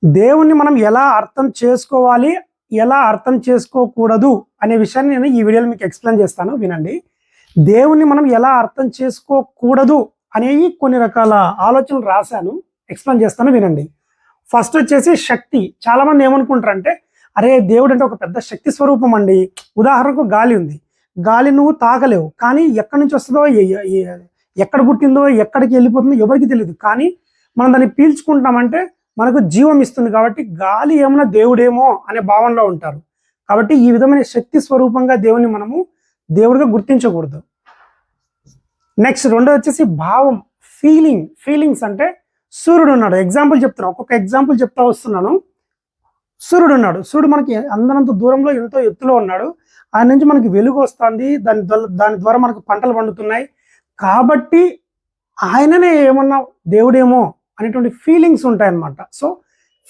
దేవుణ్ణి మనం ఎలా అర్థం చేసుకోవాలి, ఎలా అర్థం చేసుకోకూడదు అనే విషయాన్ని నేను ఈ వీడియోలో మీకు ఎక్స్ప్లెయిన్ చేస్తాను, వినండి. దేవుణ్ణి మనం ఎలా అర్థం చేసుకోకూడదు అనేవి కొన్ని రకాల ఆలోచనలు రాశాను, ఎక్స్ప్లెయిన్ చేస్తాను, వినండి. ఫస్ట్ వచ్చేసి శక్తి. చాలామంది ఏమనుకుంటారంటే, అరే దేవుడు అంటే ఒక పెద్ద శక్తి స్వరూపం అండి. ఉదాహరణకు గాలి ఉంది, గాలి నువ్వు తాకలేవు, కానీ ఎక్కడి నుంచి వస్తుందో, ఎక్కడ పుట్టిందో, ఎక్కడికి వెళ్ళిపోతుందో ఎవరికి తెలియదు. కానీ మనం దాన్ని పీల్చుకుంటామంటే మనకు జీవం ఇస్తుంది. కాబట్టి గాలి ఏమన్నా దేవుడేమో అనే భావనలో ఉంటారు. కాబట్టి ఈ విధమైన శక్తి స్వరూపంగా దేవుని మనము దేవుడిగా గుర్తించకూడదు. నెక్స్ట్ రెండో వచ్చేసి భావం, ఫీలింగ్స్. అంటే సూర్యుడు ఉన్నాడు, ఎగ్జాంపుల్ చెప్తున్నాను, ఒక్కొక్క ఎగ్జాంపుల్ చెప్తా వస్తున్నాను. సూర్యుడు ఉన్నాడు, సూర్యుడు మనకి అందనంత దూరంలో ఎంతో ఎత్తులో ఉన్నాడు. ఆయన నుంచి మనకి వెలుగు వస్తుంది, దాని ద్వారా మనకు పంటలు పండుతున్నాయి. కాబట్టి ఆయననే ఏమన్నా దేవుడేమో అనేటువంటి ఫీలింగ్స్ ఉంటాయన్నమాట. సో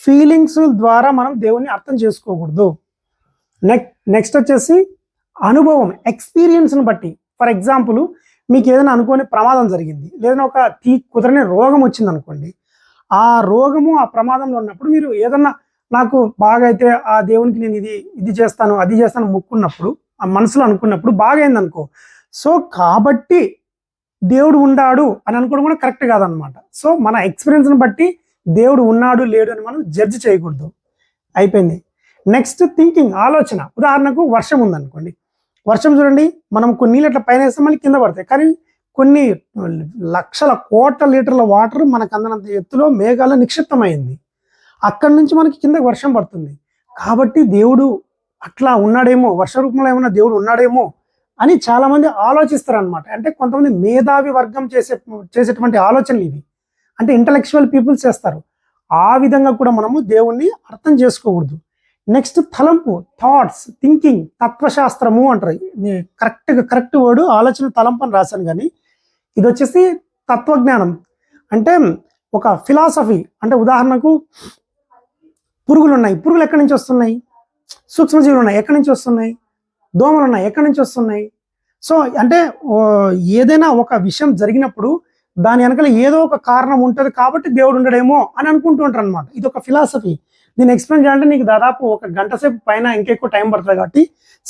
ఫీలింగ్స్ ద్వారా మనం దేవుణ్ణి అర్థం చేసుకోకూడదు. నెక్స్ట్ వచ్చేసి అనుభవం, ఎక్స్పీరియన్స్ని బట్టి. ఫర్ ఎగ్జాంపుల్, మీకు ఏదైనా అనుకోని ప్రమాదం జరిగింది, లేదా ఒక కుదరని రోగం వచ్చింది అనుకోండి. ఆ రోగము, ఆ ప్రమాదంలో ఉన్నప్పుడు మీరు ఏదన్నా నాకు బాగా అయితే ఆ దేవునికి నేను ఇది చేస్తాను, అది చేస్తాను మొక్కున్నప్పుడు, ఆ మనసులో అనుకున్నప్పుడు బాగైంది అనుకో. సో కాబట్టి దేవుడు ఉన్నాడు అని అనుకోవడం కూడా కరెక్ట్ కాదనమాట. సో మన ఎక్స్పీరియన్స్ని బట్టి దేవుడు ఉన్నాడు లేడు అని మనం జడ్జి చేయకూడదు. అయిపోయింది. నెక్స్ట్ థింకింగ్, ఆలోచన. ఉదాహరణకు వర్షం ఉందనుకోండి, వర్షం చూడండి, మనం కొన్ని నీళ్ళు అట్లా పైన వేస్తే మళ్ళీ కింద పడతాయి. కానీ కొన్ని లక్షల కోట్ల లీటర్ల వాటర్ మనకు అందనంత ఎత్తులో మేఘాల్లో నిక్షిప్తమైంది. అక్కడి నుంచి మనకి కింద వర్షం పడుతుంది. కాబట్టి దేవుడు అట్లా ఉన్నాడేమో, వర్ష రూపంలో ఏమన్నా దేవుడు ఉన్నాడేమో అని చాలామంది ఆలోచిస్తారు అనమాట. అంటే కొంతమంది మేధావి వర్గం చేసేటువంటి ఆలోచనలు ఇవి. అంటే ఇంటలెక్చువల్ పీపుల్స్ చేస్తారు. ఆ విధంగా కూడా మనము దేవుణ్ణి అర్థం చేసుకోకూడదు. నెక్స్ట్ తలంపు, థాట్స్, థింకింగ్, తత్వశాస్త్రము అంటారు. కరెక్ట్ వర్డ్ ఆలోచన తలంపు అని రాశాను, కానీ ఇది వచ్చేసి తత్వజ్ఞానం. అంటే ఒక ఫిలాసఫీ. అంటే ఉదాహరణకు పురుగులు ఉన్నాయి, పురుగులు ఎక్కడి నుంచి వస్తున్నాయి? సూక్ష్మజీవులు ఉన్నాయి, ఎక్కడి నుంచి వస్తున్నాయి? దోమలు ఉన్నాయి, ఎక్కడి నుంచి వస్తున్నాయి? సో అంటే ఏదైనా ఒక విషయం జరిగినప్పుడు దాని వెనకాల ఏదో ఒక కారణం ఉంటుంది, కాబట్టి దేవుడు ఉండడేమో అని అనుకుంటూ ఉంటారు అనమాట. ఇది ఒక ఫిలాసఫీ. దీన్ని ఎక్స్ప్లెయిన్ చేయాలంటే నీకు దాదాపు 1 గంట సేపు పైన ఇంకెక్కువ టైం పడుతుంది. కాబట్టి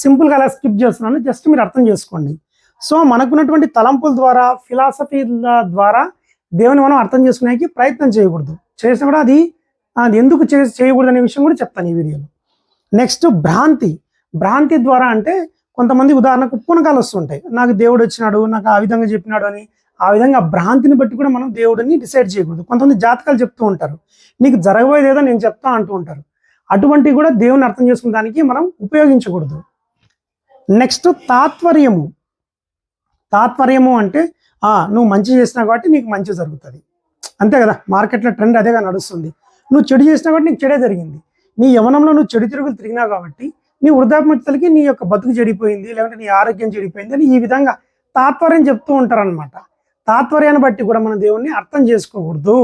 సింపుల్గా అలా స్కిప్ చేస్తున్నాను, జస్ట్ మీరు అర్థం చేసుకోండి. సో మనకున్నటువంటి తలంపుల ద్వారా, ఫిలాసఫీల ద్వారా దేవుని మనం అర్థం చేసుకునేకి ప్రయత్నం చేయకూడదు. చేసినా కూడా అది ఎందుకు చేయకూడదు అనే విషయం కూడా చెప్తాను ఈ వీడియోలో. నెక్స్ట్ భ్రాంతి ద్వారా అంటే కొంతమంది ఉదాహరణకు పునకాలు వస్తుంటాయి, నాకు దేవుడు వచ్చినాడు, నాకు ఆ విధంగా చెప్పినాడు అని. ఆ విధంగా భ్రాంతిని బట్టి కూడా మనం దేవుడిని డిసైడ్ చేయకూడదు. కొంతమంది జాతకాలు చెప్తూ ఉంటారు, నీకు జరగబోయేది ఏదో నేను చెప్తా అంటూ ఉంటారు. అటువంటివి కూడా దేవుని అర్థం చేసుకునే దానికి మనం ఉపయోగించకూడదు. నెక్స్ట్ తాత్పర్యము అంటే నువ్వు మంచి చేసినా కాబట్టి నీకు మంచి జరుగుతుంది, అంతే కదా. మార్కెట్లో ట్రెండ్ అదేగా నడుస్తుంది. నువ్వు చెడు చేసినా కాబట్టి నీకు చెడే జరిగింది. నీ యవనంలో నువ్వు చెడు తిరుగులు తిరిగినావు కాబట్టి నీ వృద్ధాప్యతలకి నీ యొక్క బతుకు చెడిపోయింది, లేదంటే నీ ఆరోగ్యం చెడిపోయింది అని ఈ విధంగా తాత్పర్యం చెప్తూ ఉంటారనమాట. తాత్పర్యాన్ని బట్టి కూడా మనం దేవుణ్ణి అర్థం చేసుకోకూడదు.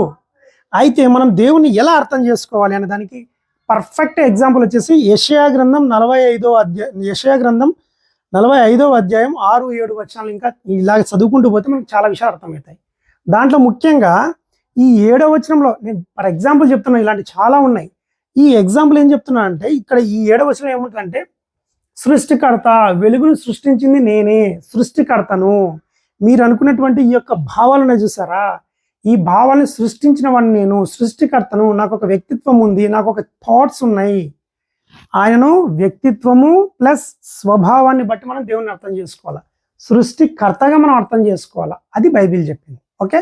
అయితే మనం దేవుణ్ణి ఎలా అర్థం చేసుకోవాలి అనే దానికి పర్ఫెక్ట్ ఎగ్జాంపుల్ వచ్చేసి యెషయా గ్రంథం 45వ అధ్యాయం 6-7 వచనాలు. ఇంకా ఇలాగ చదువుకుంటూ పోతే మనకు చాలా విషయాలు అర్థమవుతాయి. దాంట్లో ముఖ్యంగా ఈ 7వ వచనంలో నేను ఫర్ ఎగ్జాంపుల్ చెప్తున్నాను, ఇలాంటి చాలా ఉన్నాయి. ఈ ఎగ్జాంపుల్ ఏం చెప్తున్నా అంటే, ఇక్కడ ఈ 7వ వచనం ఏముంటుందంటే, సృష్టికర్త, వెలుగును సృష్టించింది నేనే, సృష్టికర్తను. మీరు అనుకున్నటువంటి ఈ యొక్క భావాలను చూసారా, ఈ భావాలను సృష్టించిన వాడిని నేను, సృష్టికర్తను. నాకు ఒక వ్యక్తిత్వం ఉంది, నాకు ఒక థాట్స్ ఉన్నాయి. ఆయనను వ్యక్తిత్వము ప్లస్ స్వభావాన్ని బట్టి మనం దేవుని అర్థం చేసుకోవాలి. సృష్టికర్తగా మనం అర్థం చేసుకోవాలి. అది బైబిల్ చెప్పింది. ఓకే.